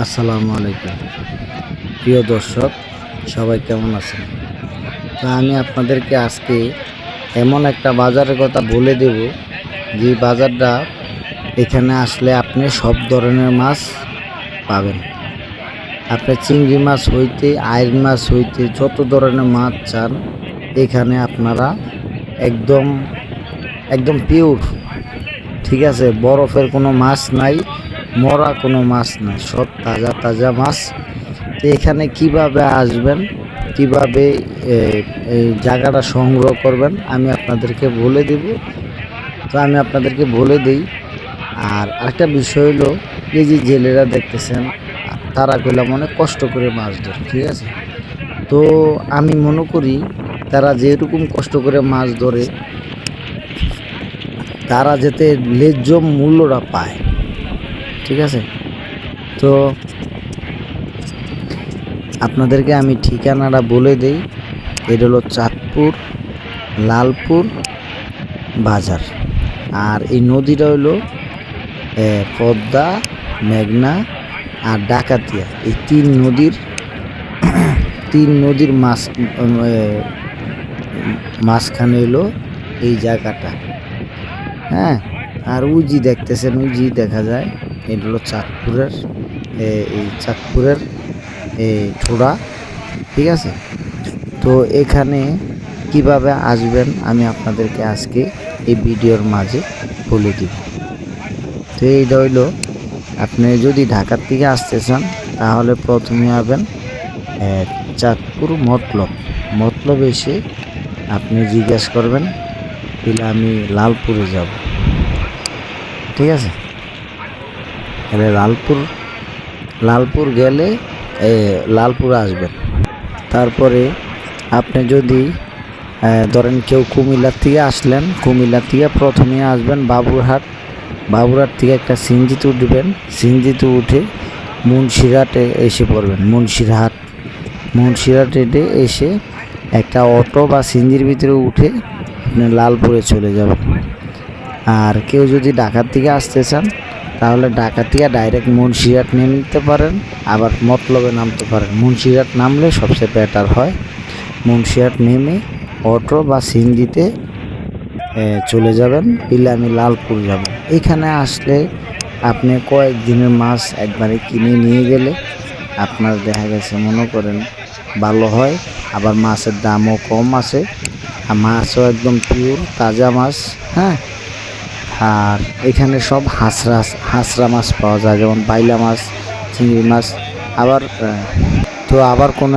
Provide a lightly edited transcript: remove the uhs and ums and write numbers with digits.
আসসালামু আলাইকুম প্রিয় দর্শক, সবাই কেমন আছেন? তো আমি আপনাদেরকে আজকে এমন একটা বাজারের কথা বলে দেব, যে বাজারটা এখানে আসলে আপনি সব ধরনের মাছ পাবেন। আপনি চিংড়ি মাছ হইতে আইড় মাছ হইতে যত ধরনের মাছ চান, এখানে আপনারা একদম একদম পিওর, ঠিক আছে? বরফের কোনো মাছ নাই, মরা কোনো মাছ নাই, সব তাজা তাজা মাছ। তো এখানে কিভাবে আসবেন, কিভাবে এই জায়গাটা সংগ্রহ করবেন, আমি আপনাদেরকে বলে দেব। তো আমি আপনাদেরকে বলে দিই। আর একটা বিষয় হলো, এই যে জেলেরা দেখতেছেন, তারা কইলাম অনেক কষ্ট করে মাছ ধরে, ঠিক আছে? তো আমি মনে করি তারা যেরকম কষ্ট করে মাছ ধরে, তারা যাতে ন্যায্য মূল্যটা পায়, ঠিক আছে? তো আপনাদেরকে আমি ঠিকানাটা বলে দেই। এটা হলো চাঁদপুর লালপুর বাজার। আর এই নদীটা হলো পদ্মা, মেঘনা আর ডাকাতিয়া, এই তিন নদীর মাঝখানে হলো এই জায়গাটা। হ্যাঁ, আর উজি দেখতেছেন, উজি দেখা যায়, এটা হলো চাঁদপুরের ঠোড়া, ঠিক আছে? তো এখানে কিভাবে আসবেন আমি আপনাদেরকে আজকে এই ভিডিওর মাঝে বলে দিব। তো এইটা হইলো, আপনি যদি ঢাকার থেকে আসতে চান তাহলে প্রথমে আসবেন চাঁদপুর মতলব এসে আপনি জিজ্ঞাসা করবেন তাহলে আমি লালপুরে যাব, ঠিক আছে? তাহলে লালপুর গেলে লালপুরে আসবেন। তারপরে আপনি যদি ধরেন কেউ কুমিল্লার থেকে আসলেন, কুমিল্লার থেকে প্রথমে আসবেন বাবুরহাট থেকে একটা সিএনজিতে উঠবেন, সিএনজিতে উঠে মুন্সিরহাটে এসে পড়বেন। মুন্সিরহাটে এসে একটা অটো বা সিএনজির ভিতরে উঠে আপনি লালপুরে চলে যাবেন। আর কেউ যদি ঢাকার থেকে আসতে চান তাহলে ঢাকা থেকে ডাইরেক্ট মুন্সিরহাট নেমে নিতে পারেন, আবার মতলবে নামতে পারেন। মুন্সিরহাট নামলে সবচেয়ে বেটার হয়। মুন্সিরহাট নেমে অটো বা সিএনজিতে চলে যাবেন, পিলে আমি লালপুর যাব। এখানে আসলে আপনি কয়েকদিনের মাছ একবারে কিনে নিয়ে গেলে আপনার দেখা গেছে মনে করেন ভালো হয়। আবার মাছের দামও কম আছে, আর মাছও একদম পিওর তাজা মাছ। হ্যাঁ, আর এখানে সব হাঁসরা মাছ পাওয়া যায়, যেমন বাইলা মাছ, চিংড়ি মাছ। আবার কোনো